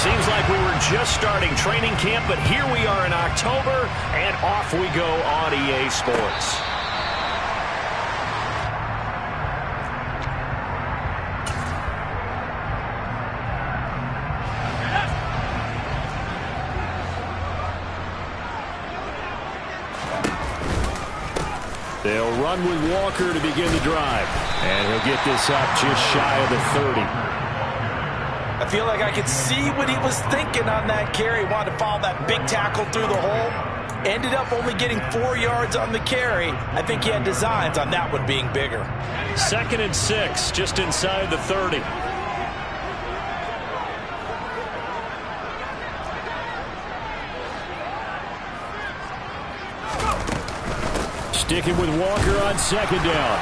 Seems like we were just starting training camp, but here we are in October, and off we go on EA Sports. They'll run with Walker to begin the drive, and he'll get this up just shy of the 30. I feel like I could see what he was thinking on that carry. Wanted to follow that big tackle through the hole. Ended up only getting 4 yards on the carry. I think he had designs on that one being bigger. 2nd and 6, just inside the 30. Sticking with Walker on 2nd down.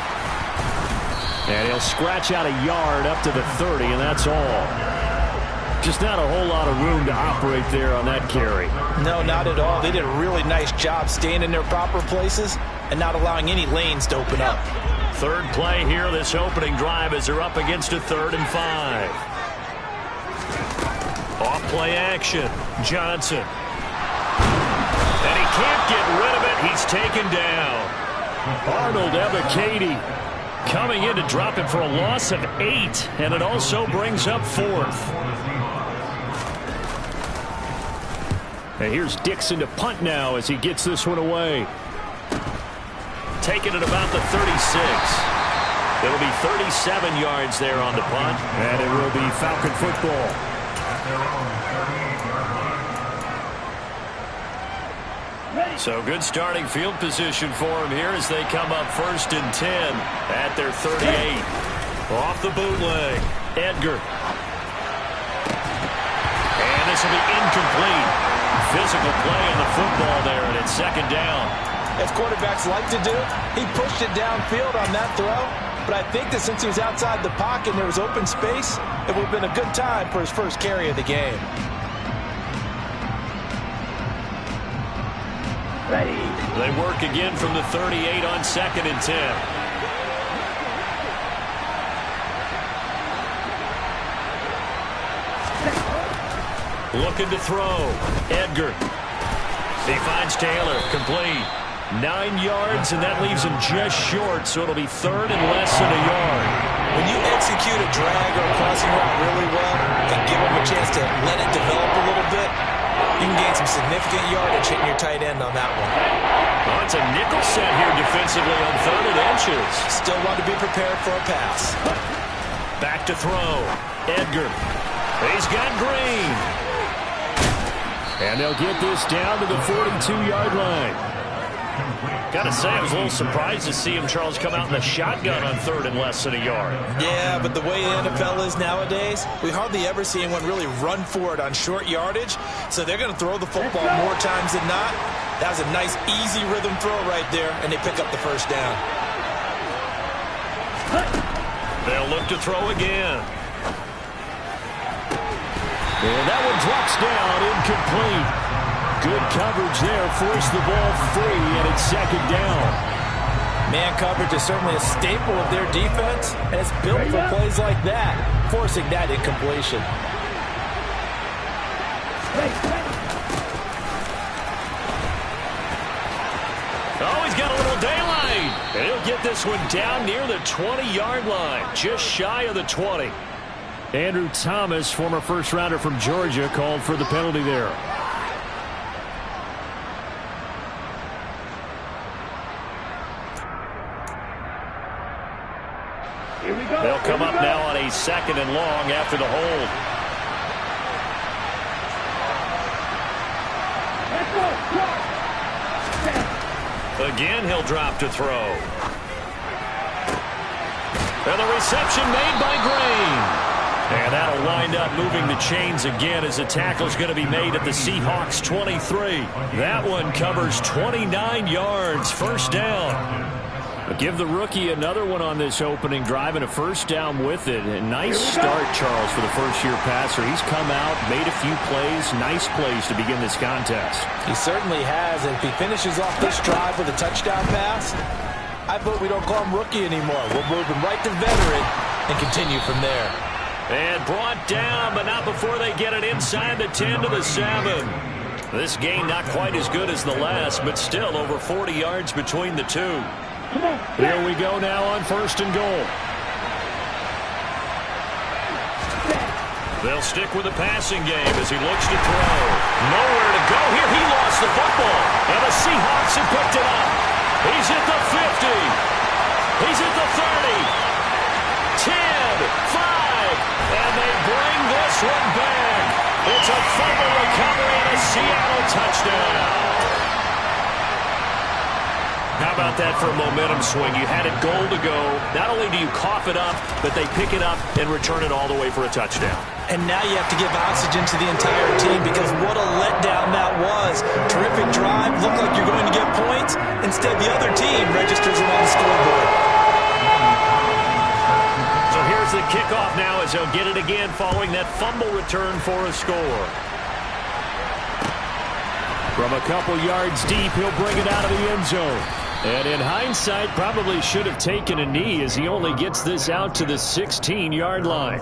And he'll scratch out a yard up to the 30, and that's all. Just not a whole lot of room to operate there on that carry. No, not at all. They did a really nice job staying in their proper places and not allowing any lanes to open up. 3rd play here, this opening drive, as they're up against a 3rd and 5. Off play action. Johnson. And he can't get rid of it. He's taken down. Arnold Ebiketie coming in to drop it for a loss of 8, and it also brings up 4th. And here's Dixon to punt now as he gets this one away. Taking it about the 36. It'll be 37 yards there on the punt, and it will be Falcon football. So good starting field position for him here as they come up 1st and 10 at their 38. Off the bootleg. Edgar. And this will be incomplete. Physical play on the football there, and it's 2nd down. As quarterbacks like to do, he pushed it downfield on that throw. But I think that since he was outside the pocket and there was open space, it would have been a good time for his first carry of the game. Ready. They work again from the 38 on 2nd and 10. Looking to throw. Edgar. He finds Taylor. Complete. 9 yards, and that leaves him just short, so it'll be 3rd and less than a yard. When you execute a drag or a crossing route really well and give him a chance to let it develop a little bit, you can gain some significant yardage hitting your tight end on that one. Oh, it's a nickel set here defensively on 3rd and inches. Still want to be prepared for a pass. Back to throw. Edgar. He's got Green. And they'll get this down to the 42-yard line. Got to say, I was a little surprised to see him, Charles, come out in the shotgun on 3rd and less than a yard. Yeah, but the way the NFL is nowadays, we hardly ever see anyone really run for it on short yardage. So they're going to throw the football more times than not. That was a nice, easy rhythm throw right there, and they pick up the 1st down. They'll look to throw again. And that one drops down, incomplete. Good coverage there, forced the ball free, and it's 2nd down. Man coverage is certainly a staple of their defense, and it's built for plays like that, forcing that incompletion. Oh, he's got a little daylight. And he'll get this one down near the 20-yard line, just shy of the 20. Andrew Thomas, former first-rounder from Georgia, called for the penalty there. They'll come up now on a 2nd and long after the hold. Again, he'll drop to throw. And the reception made by Green. And that'll wind up moving the chains again as the tackle's going to be made at the Seahawks 23. That one covers 29 yards, 1st down. But give the rookie another one on this opening drive and a 1st down with it. A nice start, Charles, for the first-year passer. He's come out, made a few plays, nice plays to begin this contest. He certainly has, and if he finishes off this drive with a touchdown pass, I vote we don't call him rookie anymore. We'll move him right to veteran and continue from there. And brought down, but not before they get it inside the 10 to the 7. This game not quite as good as the last, but still over 40 yards between the two. Here we go now on 1st and goal. They'll stick with the passing game as he looks to throw. Nowhere to go here. He lost the football. And the Seahawks have picked it up. He's at the 50. He's at the 30. 10, 5. And they bring this one back. It's a fumble recovery and a Seattle touchdown. How about that for a momentum swing? You had it goal to go. Not only do you cough it up, but they pick it up and return it all the way for a touchdown. And now you have to give oxygen to the entire team because what a letdown that was. Terrific drive. Looked like you're going to get points. Instead, the other team registers it on the scoreboard. So here's the kickoff now as they'll get it again following that fumble return for a score. From a couple yards deep, he'll bring it out of the end zone. And in hindsight, probably should have taken a knee as he only gets this out to the 16-yard line.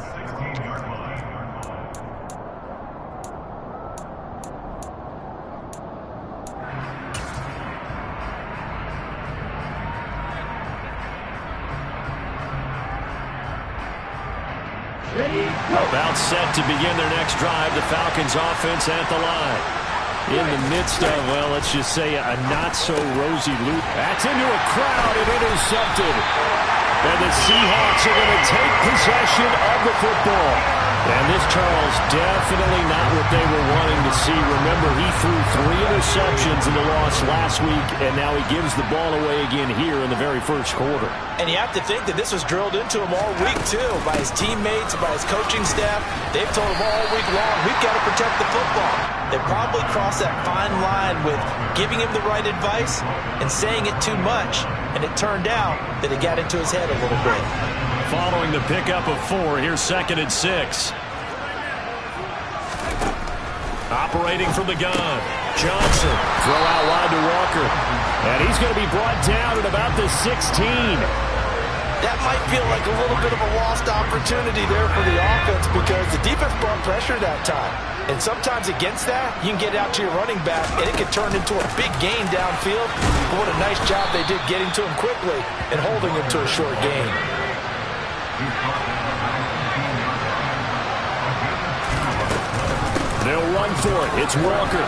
About set to begin their next drive, the Falcons offense at the line. In the midst of, well, let's just say a not-so-rosy loop. That's into a crowd and intercepted. And the Seahawks are going to take possession of the football. And this, Charles, definitely not what they were wanting to see. Remember, he threw 3 interceptions in the loss last week, and now he gives the ball away again here in the very first quarter. And you have to think that this was drilled into him all week, too, by his teammates, by his coaching staff. They've told him all week long, we've got to protect the football. They probably crossed that fine line with giving him the right advice and saying it too much. And it turned out that it got into his head a little bit. Following the pickup of 4, here's 2nd and 6. Operating from the gun. Johnson, throw out wide to Walker. And he's going to be brought down at about the 16. That might feel like a little bit of a lost opportunity there for the offense because the defense brought pressure that time. And sometimes against that, you can get out to your running back, and it can turn into a big gain downfield. But what a nice job they did getting to him quickly and holding him to a short gain. They'll run for it. It's Walker.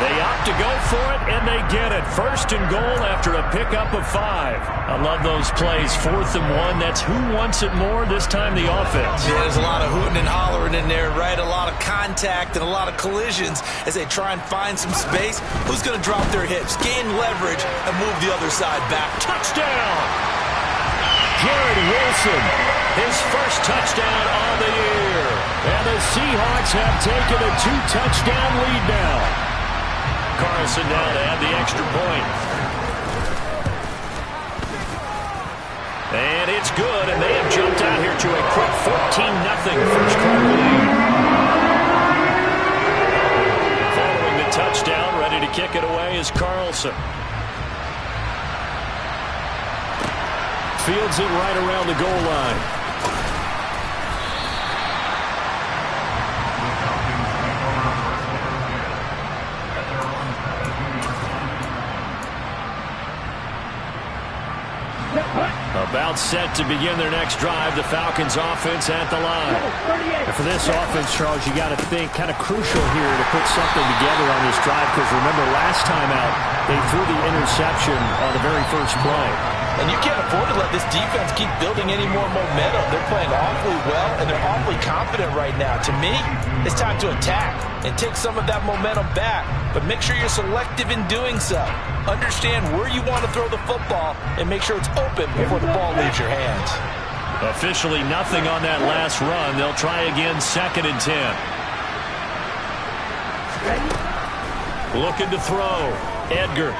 They opt to go for it, and they get it. 1st and goal after a pickup of 5. I love those plays. 4th and 1. That's who wants it more, this time the offense. Yeah, there's a lot of hooting and hollering in there, right? A lot of contact and a lot of collisions as they try and find some space. Who's going to drop their hips, gain leverage, and move the other side back? Touchdown! Jared Wilson, his first touchdown on the year. And the Seahawks have taken a 2-touchdown lead now. Carlson now to add the extra point. And it's good, and they have jumped out here to a quick 14-0 first quarter lead. Following the touchdown, ready to kick it away is Carlson. Fields it right around the goal line. About set to begin their next drive, the Falcons offense at the line. And for this offense, Charles, you got to think kind of crucial here to put something together on this drive because remember last time out, they threw the interception on the very first play. And you can't afford to let this defense keep building any more momentum. They're playing awfully well, and they're awfully confident right now. To me, it's time to attack and take some of that momentum back, but make sure you're selective in doing so. Understand where you want to throw the football and make sure it's open before the ball leaves your hands. Officially nothing on that last run. They'll try again, 2nd and 10. Looking to throw. Edgar.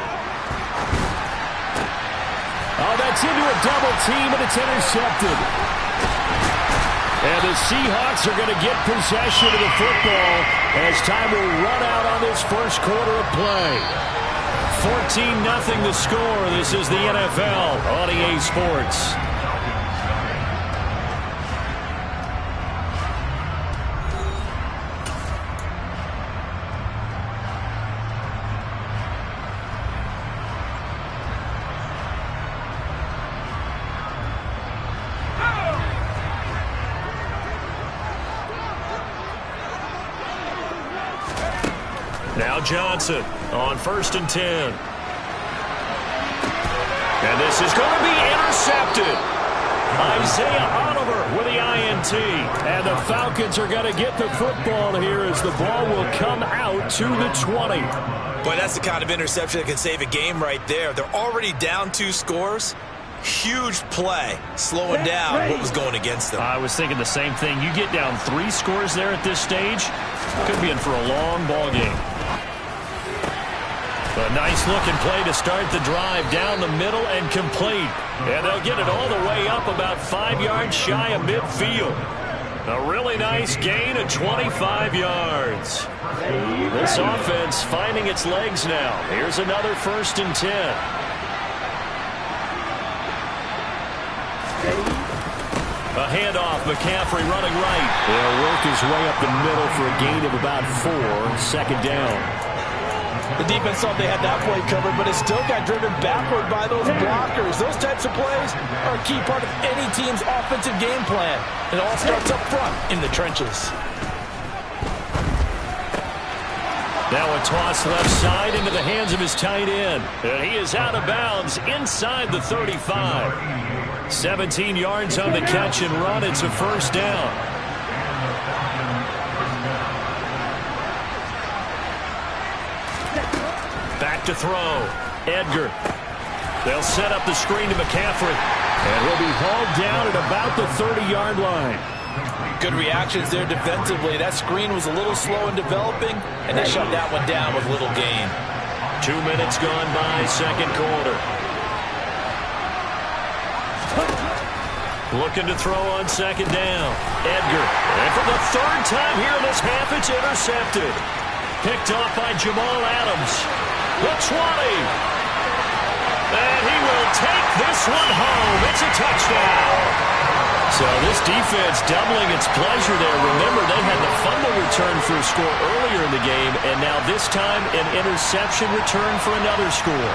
Oh, that's into a double team, and it's intercepted. And the Seahawks are going to get possession of the football as time will run out on this first quarter of play. 14-0 the score. This is the NFL on EA Sports. Johnson on 1st and 10. And this is going to be intercepted. Isaiah Oliver with the INT. And the Falcons are going to get the football here as the ball will come out to the 20. Boy, that's the kind of interception that can save a game right there. They're already down 2 scores. Huge play, slowing down what was going against them. I was thinking the same thing. You get down 3 scores there at this stage, could be in for a long ball game. A nice-looking play to start the drive down the middle and complete. And they'll get it all the way up about 5 yards shy of midfield. A really nice gain of 25 yards. This offense finding its legs now. Here's another 1st and 10. A handoff, McCaffrey running right. He'll work his way up the middle for a gain of about 4, 2nd down. The defense thought they had that play covered, but it still got driven backward by those blockers. Those types of plays are a key part of any team's offensive game plan. It all starts up front in the trenches. Now a toss left side into the hands of his tight end. And he is out of bounds inside the 35. 17 yards on the catch and run. It's a 1st down. Back to throw. Edgar. They'll set up the screen to McCaffrey. And he'll be hauled down at about the 30-yard line. Good reactions there defensively. That screen was a little slow in developing, and they shut that one down with little gain. 2 minutes gone by, 2nd quarter. Looking to throw on 2nd down. Edgar. And for the 3rd time here in this half, it's intercepted. Picked off by Jamal Adams. The 20. And he will take this one home. It's a touchdown. So this defense doubling its pleasure there. Remember, they had the fumble return for a score earlier in the game, and now this time an interception return for another score.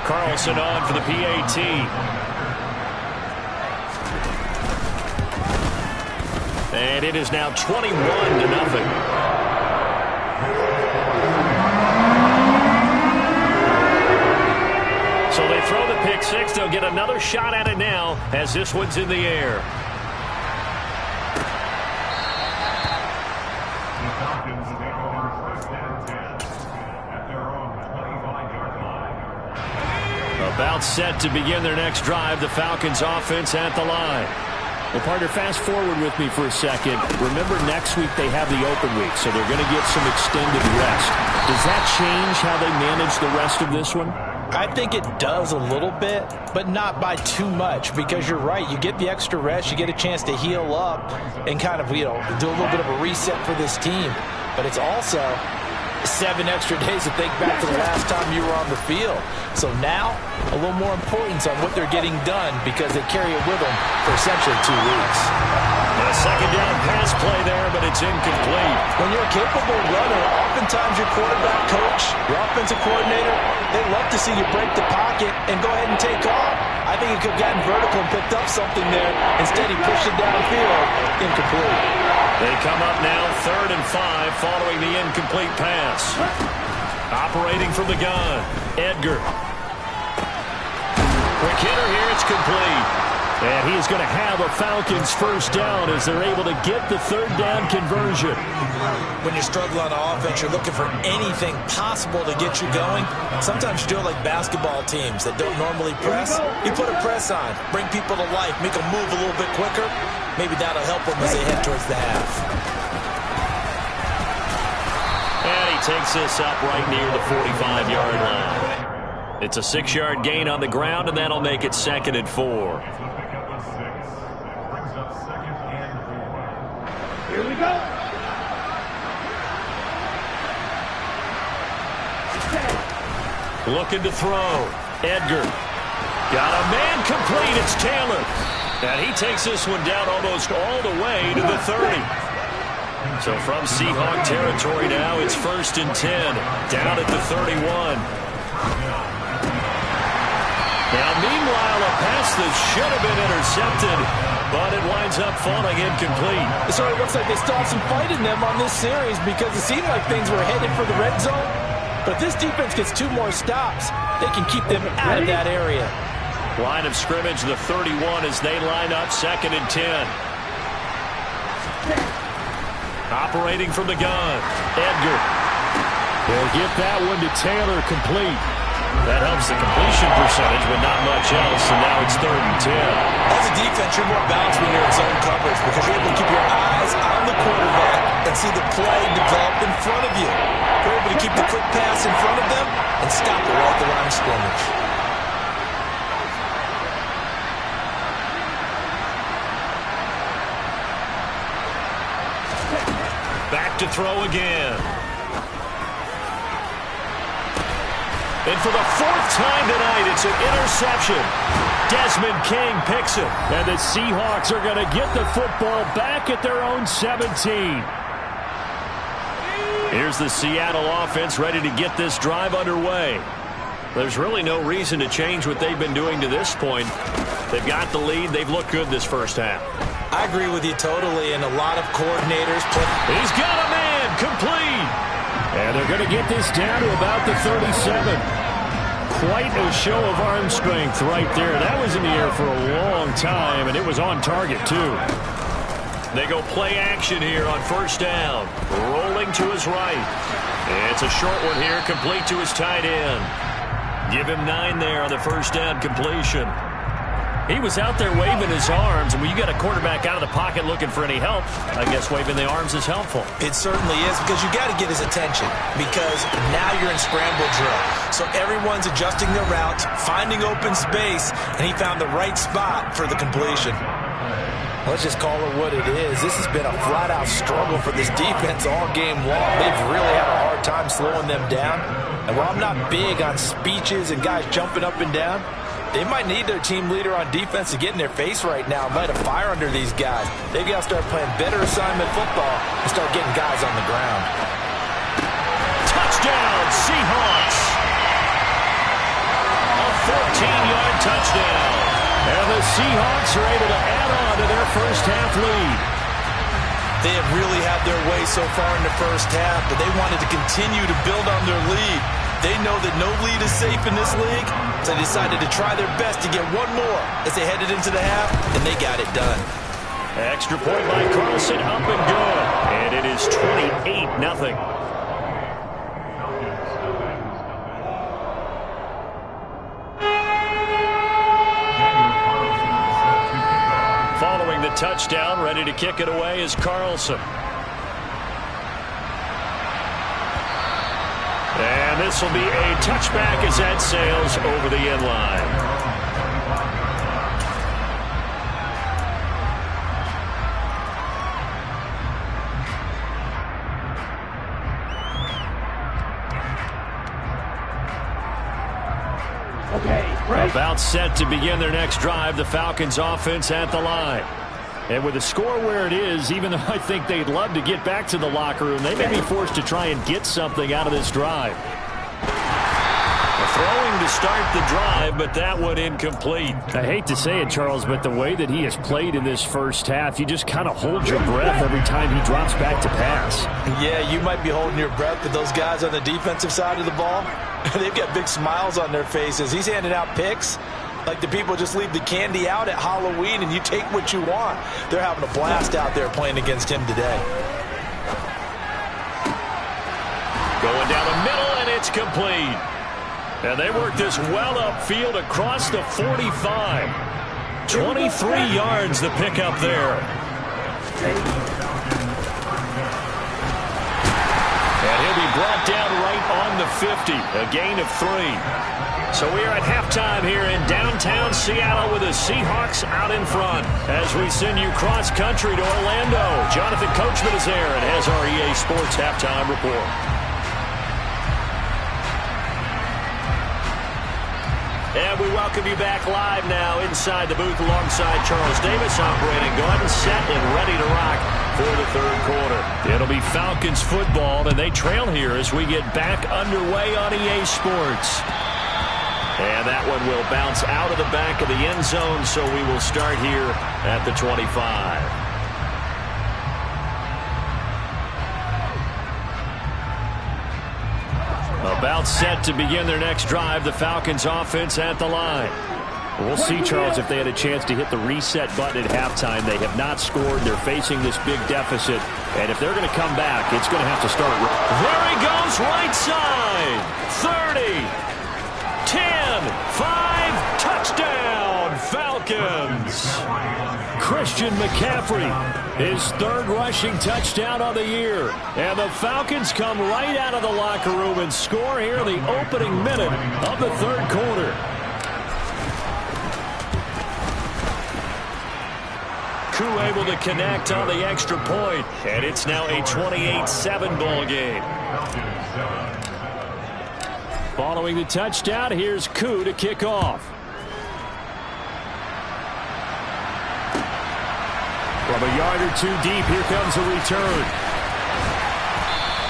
Carlson on for the PAT. And it is now 21-0. So they throw the pick 6. They'll get another shot at it now as this one's in the air. About set to begin their next drive. The Falcons offense at the line. Well, partner, fast forward with me for a second. Remember, next week they have the open week, so they're going to get some extended rest. Does that change how they manage the rest of this one? I think it does a little bit, but not by too much, because you're right. You get the extra rest, you get a chance to heal up and kind of, do a little bit of a reset for this team. But it's also 7 extra days to think back to the last time you were on the field. So now, a little more importance on what they're getting done because they carry it with them for essentially 2 weeks. A 2nd down pass play there, but it's incomplete. When you're a capable runner, oftentimes your quarterback coach, your offensive coordinator, they love to see you break the pocket and go ahead and take off. I think he could have gotten vertical and picked up something there. Instead, he pushed it downfield. Incomplete. They come up now 3rd and 5 following the incomplete pass. Operating from the gun, Edgar. Quick hitter here, it's complete. And he's going to have a Falcons 1st down as they're able to get the 3rd down conversion. When you struggle on offense, you're looking for anything possible to get you going. Sometimes you do it like basketball teams that don't normally press. You put a press on, bring people to life, make them move a little bit quicker. Maybe that'll help them as they head towards the half. And he takes this up right near the 45-yard line. It's a 6-yard gain on the ground, and that'll make it 2nd and 4. Here we go. Looking to throw. Edgar. Got a man complete. It's Taylor. And he takes this one down almost all the way to the 30. So from Seahawk territory now, it's 1st and 10. Down at the 31. Now, meanwhile, a pass that should have been intercepted but it winds up falling incomplete. So it looks like they still have some fight in them on this series because it seemed like things were headed for the red zone. But if this defense gets 2 more stops, they can keep them out of that area. Line of scrimmage, the 31 as they line up 2nd and 10. Operating from the gun, Edgar. They'll get that one to Taylor, complete. That helps the completion percentage, but not much else, and now it's 3rd and 10. As a defense, you're more balanced when you're in zone coverage because you're able to keep your eyes on the quarterback and see the play develop in front of you. You're able to keep the quick pass in front of them and stop it right at the line of scrimmage. Back to throw again. And for the 4th time tonight, it's an interception. Desmond King picks it. And the Seahawks are going to get the football back at their own 17. Here's the Seattle offense ready to get this drive underway. There's really no reason to change what they've been doing to this point. They've got the lead. They've looked good this first half. I agree with you totally, and a lot of coordinators play. He's got a man, complete. And they're going to get this down to about the 37. Quite a show of arm strength right there. That was in the air for a long time, and it was on target, too. They go play action here on 1st down. Rolling to his right. It's a short one here, complete to his tight end. Give him 9 there on the 1st down completion. He was out there waving his arms, and when you got a quarterback out of the pocket looking for any help, I guess waving the arms is helpful. It certainly is, because you got to get his attention, because now you're in scramble drill. So everyone's adjusting their routes, finding open space, and he found the right spot for the completion. Let's just call it what it is. This has been a flat-out struggle for this defense all game long. They've really had a hard time slowing them down. And while I'm not big on speeches and guys jumping up and down, they might need their team leader on defense to get in their face right now and light a fire under these guys. They've got to start playing better assignment football and start getting guys on the ground. Touchdown, Seahawks! A 14-yard touchdown. And the Seahawks are able to add on to their first half lead. They have really had their way so far in the first half, but they wanted to continue to build on their lead. They know that no lead is safe in this league, so they decided to try their best to get one more as they headed into the half, and they got it done. Extra point by Carlson, up and good. And it is 28-0. Following the touchdown, ready to kick it away is Carlson. And this will be a touchback as that sails over the end line. About set to begin their next drive, the Falcons offense at the line. And with the score where it is, even though I think they'd love to get back to the locker room, they may be forced to try and get something out of this drive. Throwing to start the drive, but that one incomplete. I hate to say it, Charles, but the way that he has played in this first half, you just kind of hold your breath every time he drops back to pass. Yeah, you might be holding your breath, but those guys on the defensive side of the ball, they've got big smiles on their faces. He's handing out picks like the people just leave the candy out at Halloween and you take what you want. They're having a blast out there playing against him today. Going down the middle, and it's complete. And they work this well upfield across the 45. 23 yards the pickup there. And he'll be brought down right on the 50. A gain of 3. So we are at halftime here in downtown Seattle with the Seahawks out in front. As we send you cross-country to Orlando, Jonathan Coachman is there and has our EA Sports halftime report. And we welcome you back live now inside the booth alongside Charles Davis, operating gun, set and ready to rock for the third quarter. It'll be Falcons football, and they trail here as we get back underway on EA Sports. And that one will bounce out of the back of the end zone, so we will start here at the 25. About set to begin their next drive, the Falcons offense at the line. We'll see, Charles, if they had a chance to hit the reset button at halftime. They have not scored. They're facing this big deficit. And if they're going to come back, it's going to have to start. There he goes, right side. 30, 10, 5, touchdown, Falcons. Christian McCaffrey, his third rushing touchdown of the year. And the Falcons come right out of the locker room and score here in the opening minute of the third quarter. Koo able to connect on the extra point, and it's now a 28-7 ball game. Following the touchdown, here's Koo to kick off. From a yard or two deep, here comes a return.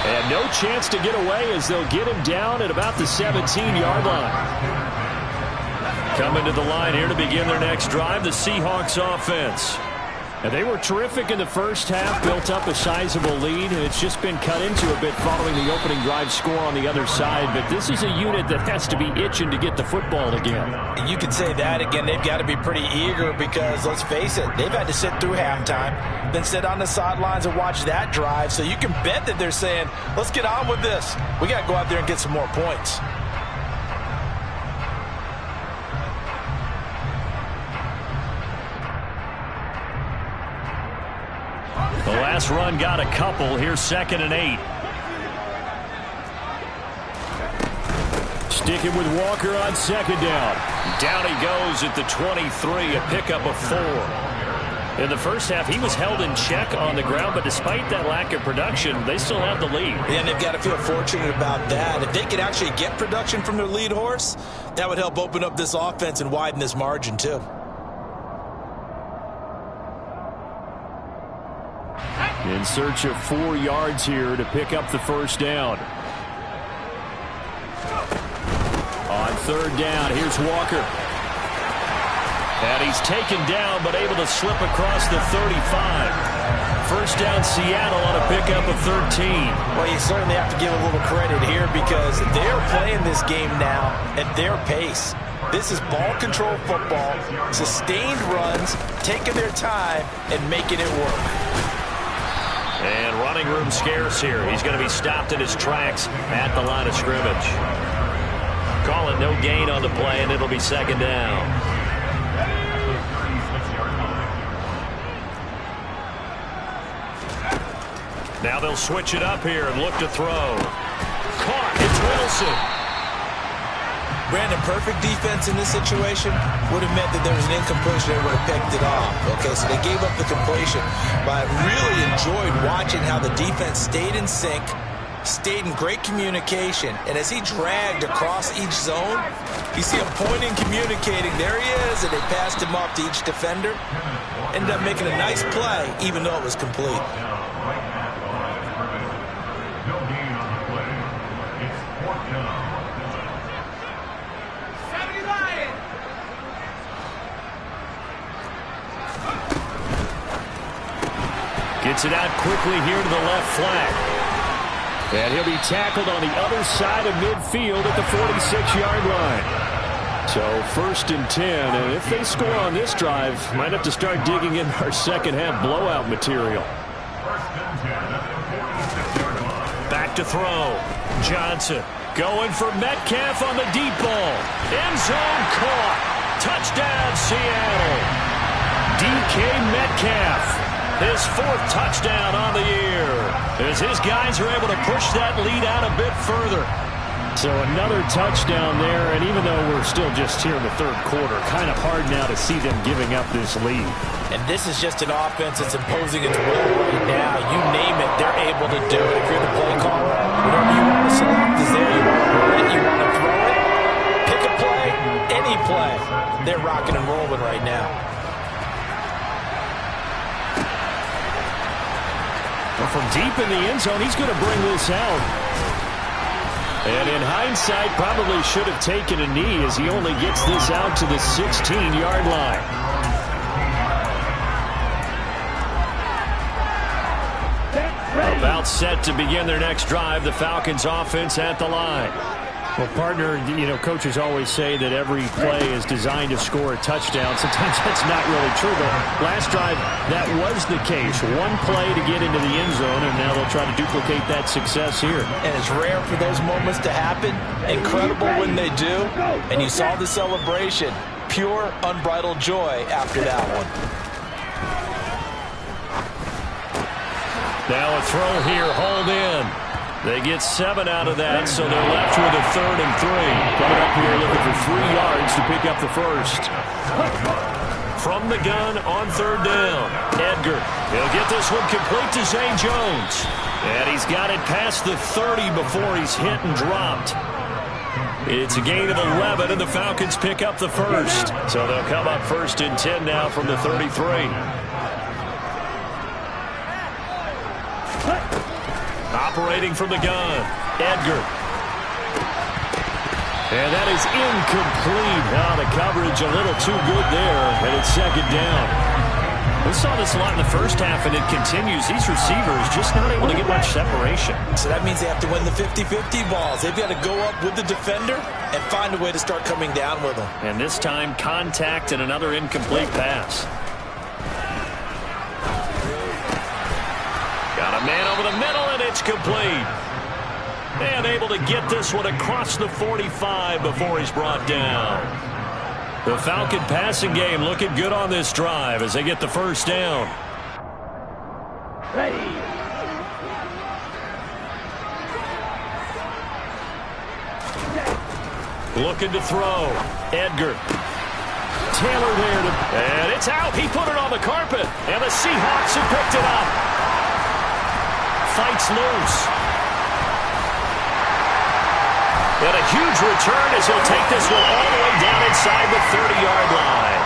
And no chance to get away as they'll get him down at about the 17-yard line. Coming to the line here to begin their next drive, the Seahawks offense. And they were terrific in the first half, built up a sizable lead, and it's just been cut into a bit following the opening drive score on the other side. But this is a unit that has to be itching to get the football again. And you can say that again. They've got to be pretty eager because, let's face it, they've had to sit through halftime, then sit on the sidelines and watch that drive. So you can bet that they're saying, let's get on with this. We got to go out there and get some more points. The last run got a couple. Here's 2nd and 8. Sticking with Walker on 2nd down. Down he goes at the 23, a pickup of 4. In the first half, he was held in check on the ground, but despite that lack of production, they still have the lead. And they've got to feel fortunate about that. If they could actually get production from their lead horse, that would help open up this offense and widen this margin too. In search of 4 yards here to pick up the first down. On 3rd down, here's Walker. And he's taken down, but able to slip across the 35. First down, Seattle on a pickup of 13. Well, you certainly have to give a little credit here because they're playing this game now at their pace. This is ball control football, sustained runs, taking their time, and making it work. And running room scarce here. He's going to be stopped in his tracks at the line of scrimmage. Call it no gain on the play, and it'll be 2nd down. Now they'll switch it up here and look to throw. Caught. It's Wilson. Brandon, perfect defense in this situation would have meant that there was an incompletion. They would have picked it off. Okay, so they gave up the completion. But I really enjoyed watching how the defense stayed in sync, stayed in great communication. And as he dragged across each zone, you see him pointing, communicating. There he is, and they passed him off to each defender. Ended up making a nice play, even though it was complete. Gets it out quickly here to the left flank. And he'll be tackled on the other side of midfield at the 46-yard line. So 1st and 10, and if they score on this drive, might have to start digging in our second half blowout material. Back to throw. Johnson going for Metcalf on the deep ball. End zone caught. Touchdown, Seattle. DK Metcalf. His 4th touchdown on the year as his guys are able to push that lead out a bit further. So another touchdown there, and even though we're still just here in the third quarter, kind of hard now to see them giving up this lead. And this is just an offense that's imposing its will right now. You name it, they're able to do it. If you're the play caller, whatever you want to select is there. You want to run it, you want to throw it, pick a play, any play. They're rocking and rolling right now. Well, from deep in the end zone, he's going to bring this out. And in hindsight, probably should have taken a knee as he only gets this out to the 16-yard line. About set to begin their next drive, the Falcons offense at the line. Well, partner, coaches always say that every play is designed to score a touchdown. Sometimes that's not really true, but last drive, that was the case. One play to get into the end zone, and now they'll try to duplicate that success here. And it's rare for those moments to happen. Incredible when they do. And you saw the celebration. Pure, unbridled joy after that one. Now a throw here, hold in. They get 7 out of that, so they're left with a 3rd and 3. Coming up here looking for 3 yards to pick up the first. From the gun on 3rd down. Edgar, he'll get this one complete to Zay Jones. And he's got it past the 30 before he's hit and dropped. It's a gain of 11, and the Falcons pick up the first. So they'll come up 1st and 10 now from the 33. Operating from the gun, Edgar. And that is incomplete. Now the coverage a little too good there, and it's 2nd down. We saw this a lot in the first half, and it continues. These receivers just not able to get much separation. So that means they have to win the 50-50 balls. They've got to go up with the defender and find a way to start coming down with them. And this time, contact and another incomplete pass. Got a man over the middle, and it's complete. And able to get this one across the 45 before he's brought down. The Falcon passing game looking good on this drive as they get the first down. Ready. Looking to throw. Edgar. Taylor there. And it's out. He put it on the carpet. And the Seahawks have picked it up. Fights loose. And a huge return as he'll take this one all the way down inside the 30-yard line.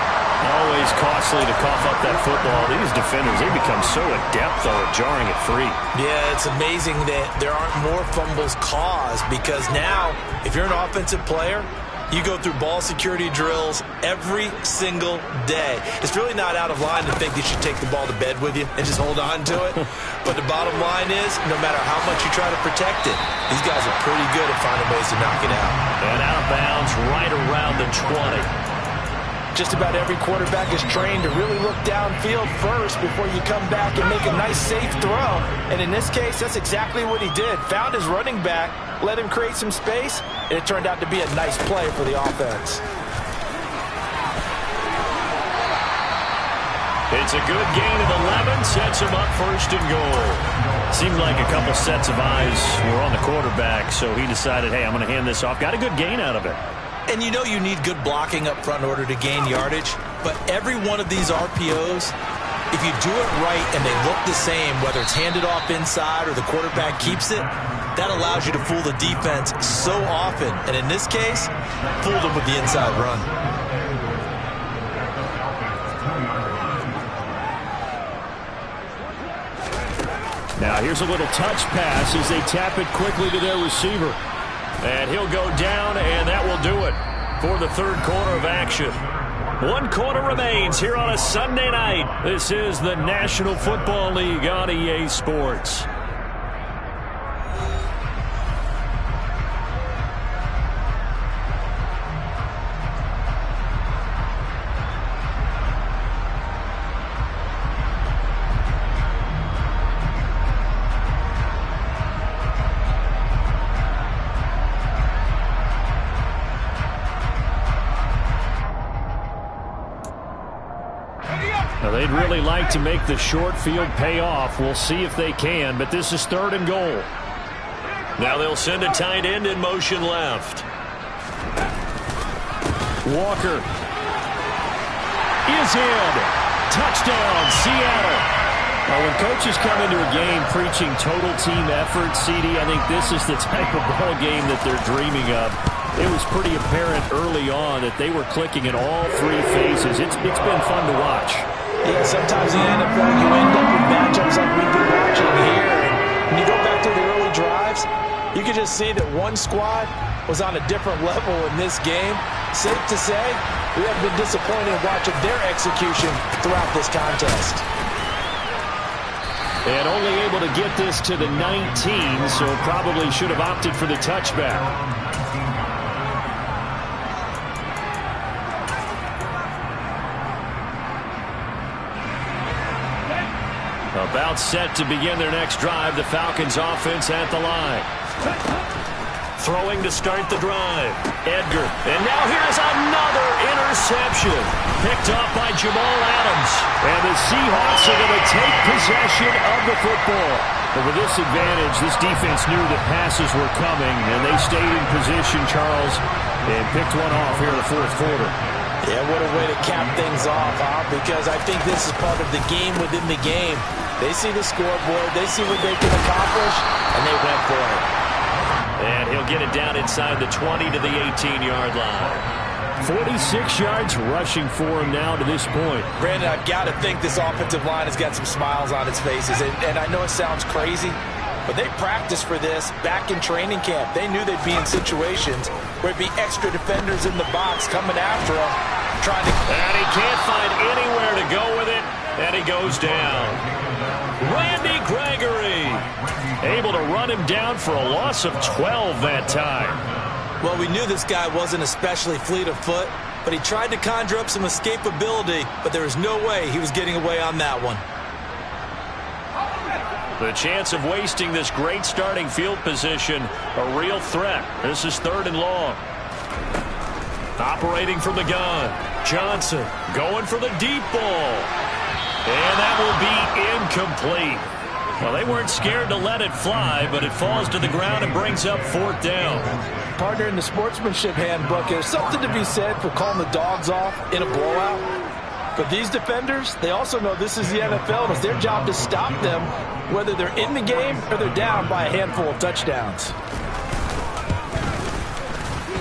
Always costly to cough up that football. These defenders, they become so adept, though, at jarring it free. Yeah, it's amazing that there aren't more fumbles caused because now, if you're an offensive player, you go through ball security drills every single day. It's really not out of line to think you should take the ball to bed with you and just hold on to it. But the bottom line is, no matter how much you try to protect it, these guys are pretty good at finding ways to knock it out. And out of bounds right around the 20. Just about every quarterback is trained to really look downfield first before you come back and make a nice, safe throw. And in this case, that's exactly what he did. Found his running back, let him create some space, and it turned out to be a nice play for the offense. It's a good gain of 11, sets him up 1st and goal. Seemed like a couple sets of eyes were on the quarterback, so he decided, hey, I'm going to hand this off. Got a good gain out of it. And you know you need good blocking up front in order to gain yardage, but every one of these RPOs, if you do it right and they look the same, whether it's handed off inside or the quarterback keeps it, that allows you to fool the defense so often. And in this case, fooled them with the inside run. Now here's a little touch pass as they tap it quickly to their receiver. And he'll go down, and that will do it for the 3rd quarter of action. 1 quarter remains here on a Sunday night. This is the National Football League on EA Sports. Now, they'd really like to make the short field pay off. We'll see if they can, but this is 3rd and goal. Now they'll send a tight end in motion left. Walker is in. Touchdown, Seattle. Now, when coaches come into a game preaching total team effort, CD, I think this is the type of ball game that they're dreaming of. It was pretty apparent early on that they were clicking in all 3 phases. It's been fun to watch. Yeah, sometimes in the NFL you end up with matchups like we've been watching here. And when you go back to the early drives, You could just see that one squad was on a different level in this game. Safe to say, we have been disappointed in watching their execution throughout this contest. And only able to get this to the 19, so probably should have opted for the touchback. About set to begin their next drive, the Falcons offense at the line. Throwing to start the drive. Edgar. And now here's another interception. Picked off by Jamal Adams. And the Seahawks are going to take possession of the football. But with this advantage, this defense knew that passes were coming, and they stayed in position, Charles, and picked one off here in the fourth quarter. Yeah, what a way to cap things off, huh? Because I think this is part of the game within the game. They see the scoreboard, they see what they can accomplish, and they went for it. And he'll get it down inside the 20 to the 18-yard line. 46 yards rushing for him now to this point. Brandon, I've got to think this offensive line has got some smiles on its faces. And I know it sounds crazy, but they practiced for this back in training camp. They knew they'd be in situations where it'd be extra defenders in the box coming after them, trying to... And he can't find anywhere to go with it, and he goes down. Randy Gregory able to run him down for a loss of 12 that time. Well, we knew this guy wasn't especially fleet of foot, but he tried to conjure up some escapability, but there was no way he was getting away on that one. The chance of wasting this great starting field position, a real threat. This is 3rd and long. Operating from the gun. Johnson going for the deep ball. And that will be incomplete. Well, they weren't scared to let it fly, but it falls to the ground and brings up 4th down. Partner, in the sportsmanship handbook, there's something to be said for calling the dogs off in a blowout. But these defenders, they also know this is the NFL, and it's their job to stop them, whether they're in the game or they're down by a handful of touchdowns.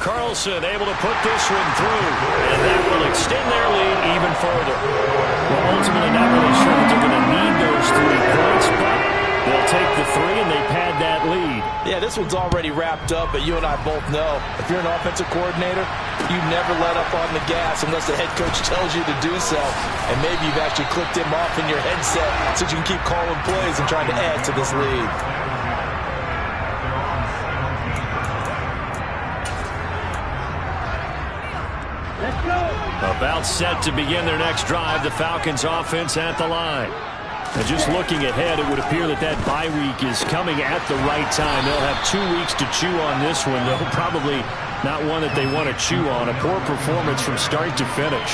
Carlson able to put this one through, and that will extend their lead even further. Well, ultimately not really sure that they're going to need those 3 points, but they'll take the 3 and they pad that lead. Yeah, this one's already wrapped up, but you and I both know if you're an offensive coordinator, you never let up on the gas unless the head coach tells you to do so. And maybe you've actually clicked him off in your headset so you can keep calling plays and trying to add to this lead. About set to begin their next drive, the Falcons offense at the line. And just looking ahead, it would appear that that bye week is coming at the right time. They'll have 2 weeks to chew on this one, though probably not one that they want to chew on. A poor performance from start to finish.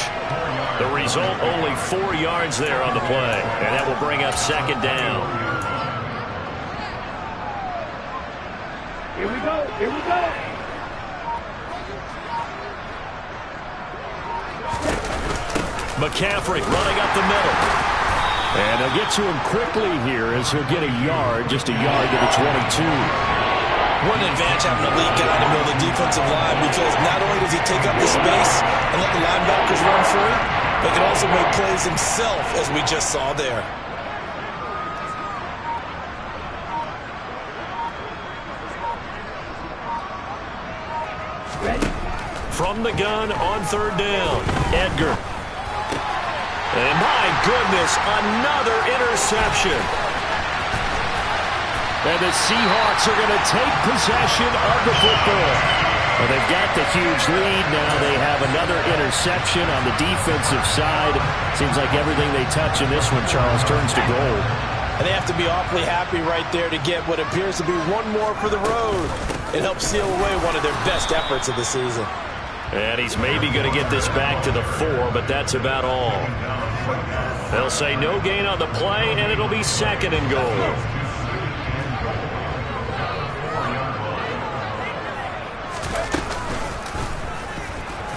The result, only 4 yards there on the play, and that will bring up 2nd down. Here we go, here we go. McCaffrey running up the middle. And they'll get to him quickly here as he'll get a yard, just a yard to the 22. What an advantage having a lead guy in the middle of the defensive line, because not only does he take up the space and let the linebackers run free, but he can also make plays himself, as we just saw there. From the gun on 3rd down, Edgar. And my goodness, another interception. And the Seahawks are going to take possession of the football. Well, they've got the huge lead now. They have another interception on the defensive side. Seems like everything they touch in this one, Charles, turns to gold. And they have to be awfully happy right there to get what appears to be one more for the road. It helps seal away one of their best efforts of the season. And he's maybe going to get this back to the 4, but that's about all. They'll say no gain on the play, and it'll be 2nd and goal.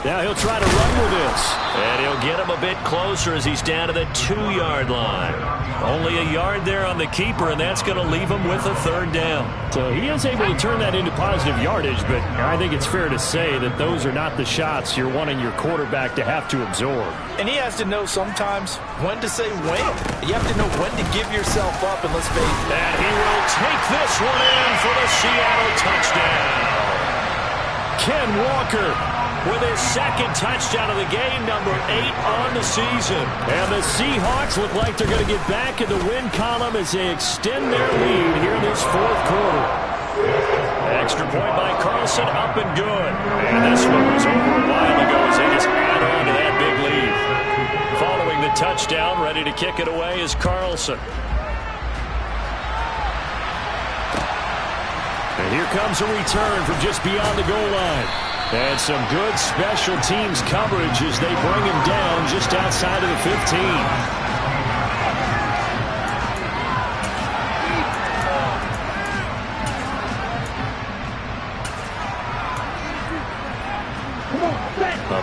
Now he'll try to run with this. And he'll get him a bit closer as he's down to the 2-yard line. Only a yard there on the keeper, and that's going to leave him with a 3rd down. So he is able to turn that into positive yardage, but I think it's fair to say that those are not the shots you're wanting your quarterback to have to absorb. And he has to know sometimes when to say when. You have to know when to give yourself up, and let's face it. And he will take this one in for the Seattle touchdown. Ken Walker with his 2nd touchdown of the game, number 8 on the season. And the Seahawks look like they're going to get back in the win column as they extend their lead here in this 4th quarter. Extra point by Carlson, up and good. And this one was over a while ago as they just add on to that big lead. Following the touchdown, ready to kick it away is Carlson. And here comes a return from just beyond the goal line. And some good special teams coverage as they bring him down just outside of the 15.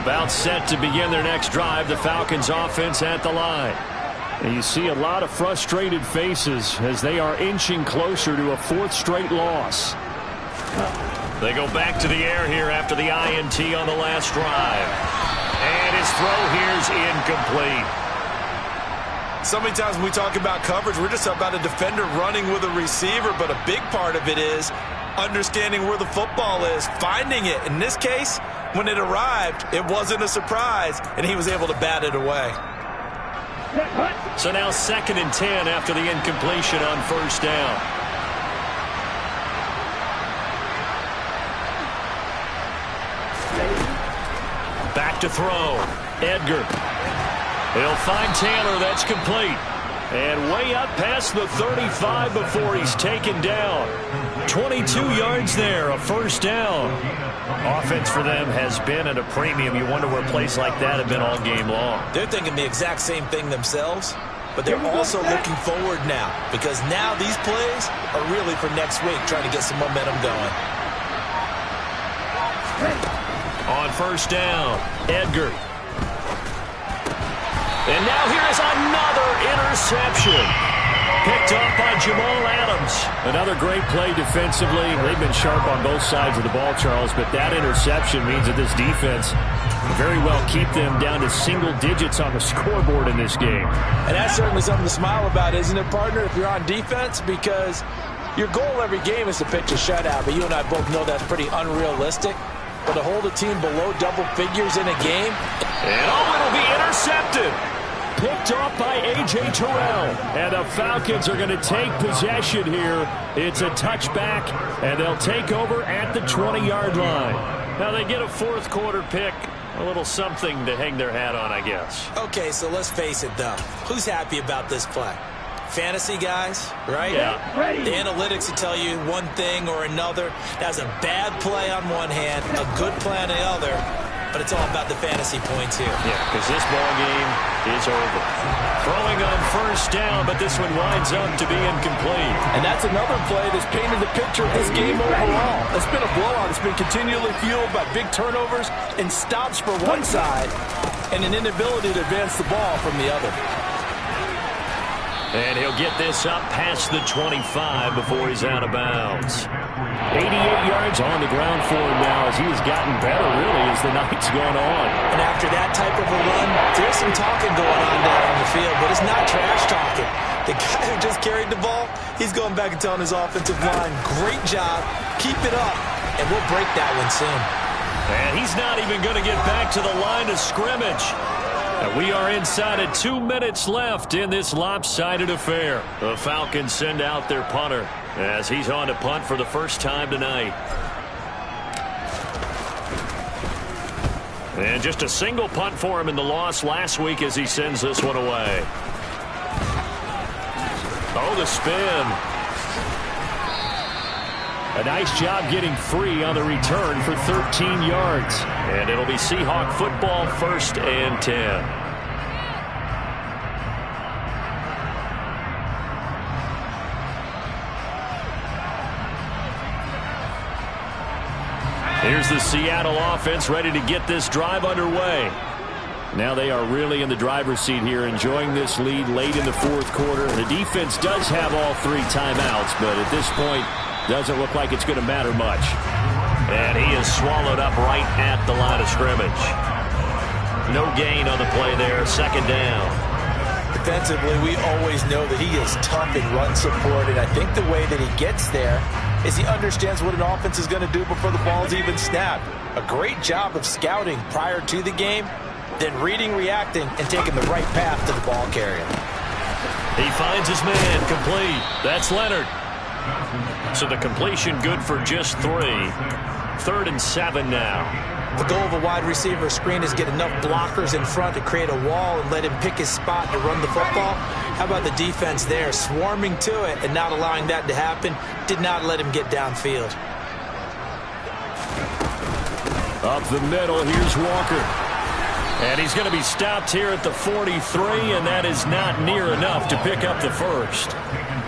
About set to begin their next drive, the Falcons offense at the line. And you see a lot of frustrated faces as they are inching closer to a 4th straight loss. They go back to the air here after the INT on the last drive. And his throw here's incomplete. So many times when we talk about coverage, we're just talking about a defender running with a receiver, but a big part of it is understanding where the football is, finding it. In this case, when it arrived, it wasn't a surprise, and he was able to bat it away. So now 2nd and 10 after the incompletion on 1st down. Back to throw. Edgar. He'll find Taylor. That's complete. And way up past the 35 before he's taken down. 22 yards there, a 1st down. Offense for them has been at a premium. You wonder where plays like that have been all game long. They're thinking the exact same thing themselves, but they're also looking forward now because now these plays are really for next week, trying to get some momentum going. On 1st down, Edgar. And now here is another interception. Picked off by Jamal Adams. Another great play defensively. They've been sharp on both sides of the ball, Charles, but that interception means that this defense very well keep them down to single digits on the scoreboard in this game. And that's certainly something to smile about, isn't it, partner, if you're on defense? Because your goal every game is to pitch a shutout, but you and I both know that's pretty unrealistic. But to hold a team below double figures in a game. And it'll be intercepted. Picked off by A.J. Terrell. And the Falcons are going to take possession here. It's a touchback, and they'll take over at the 20-yard line. Now they get a 4th quarter pick. A little something to hang their hat on, I guess. Okay, so let's face it, though. Who's happy about this play? Fantasy guys, right? Yeah. The analytics will tell you one thing or another. That's a bad play on one hand, a good play on the other, but it's all about the fantasy points here. Yeah, because this ball game is over. Throwing on 1st down, but this one winds up to be incomplete. And that's another play that's painted the picture of this game overall. It's been a blowout. It's been continually fueled by big turnovers and stops for one side and an inability to advance the ball from the other. And he'll get this up past the 25 before he's out of bounds. 88 yards on the ground for him now as he has gotten better, really, as the night's gone on. And after that type of a run, there's some talking going on down on the field, but it's not trash talking. The guy who just carried the ball, he's going back and telling his offensive line, great job, keep it up, and we'll break that one soon. And he's not even going to get back to the line of scrimmage. And we are inside of 2 minutes left in this lopsided affair. The Falcons send out their punter as he's on to punt for the first time tonight. And just a single punt for him in the loss last week as he sends this one away. Oh, the spin. A nice job getting free on the return for 13 yards. And it'll be Seahawk football, 1st and 10. Here's the Seattle offense ready to get this drive underway. Now they are really in the driver's seat here, enjoying this lead late in the fourth quarter. The defense does have all 3 timeouts, but at this point, doesn't look like it's going to matter much. And he is swallowed up right at the line of scrimmage. No gain on the play there, second down. Defensively, we always know that he is tough in run support, and I think the way that he gets there is he understands what an offense is going to do before the ball is even snapped. A great job of scouting prior to the game, then reading, reacting, and taking the right path to the ball carrier. He finds his man, complete. That's Leonard. So the completion good for just 3. 3rd and 7 now. The goal of a wide receiver screen is get enough blockers in front to create a wall and let him pick his spot to run the football. How about the defense there, swarming to it and not allowing that to happen? Did not let him get downfield. Up the middle, here's Walker. And he's going to be stopped here at the 43, and that is not near enough to pick up the first.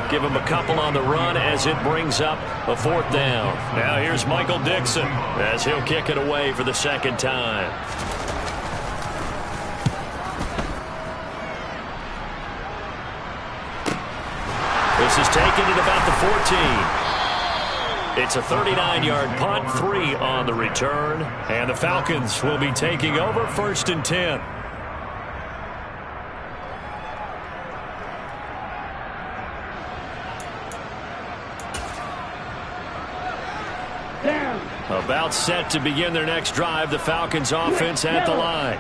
Give him a couple on the run as it brings up a 4th down. Now here's Michael Dixon as he'll kick it away for the second time. This is taken at about the 14. It's a 39-yard punt, 3 on the return. And the Falcons will be taking over 1st and 10. About set to begin their next drive. The Falcons offense at the line.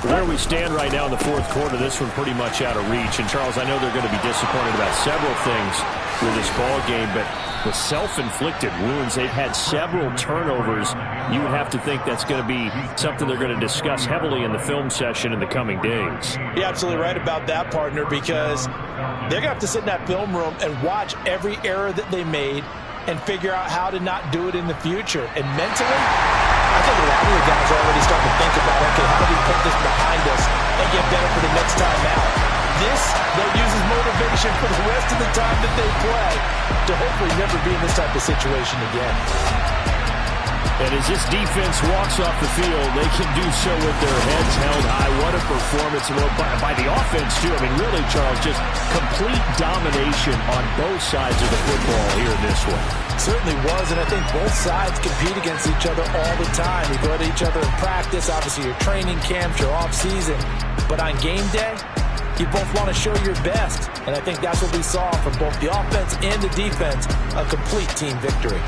Where we stand right now in the fourth quarter, this one pretty much out of reach. And, Charles, I know they're going to be disappointed about several things with this ball game, but the self-inflicted wounds, they've had several turnovers. You would have to think that's going to be something they're going to discuss heavily in the film session in the coming days. You're absolutely right about that, partner, because they're going to have to sit in that film room and watch every error that they made and figure out how to not do it in the future. And mentally, I think a lot of the guys are already starting to think about, okay, how do we put this behind us and get better for the next time out? This, they'll use as motivation for the rest of the time that they play to hopefully never be in this type of situation again. And as this defense walks off the field, they can do so with their heads held high. What a performance by the offense, too. I mean, really, Charles, just complete domination on both sides of the football here in this one. Certainly was, and I think both sides compete against each other all the time. You go to each other in practice, obviously your training camps, your off-season. But on game day, you both want to show your best. And I think that's what we saw from both the offense and the defense, a complete team victory.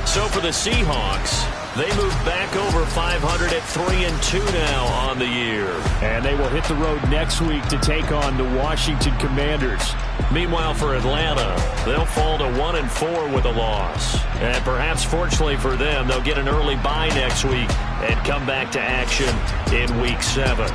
So for the Seahawks, they move back over 500 at 3-2 now on the year. And they will hit the road next week to take on the Washington Commanders. Meanwhile, for Atlanta, they'll fall to 1-4 with a loss. And perhaps fortunately for them, they'll get an early bye next week and come back to action in Week 7.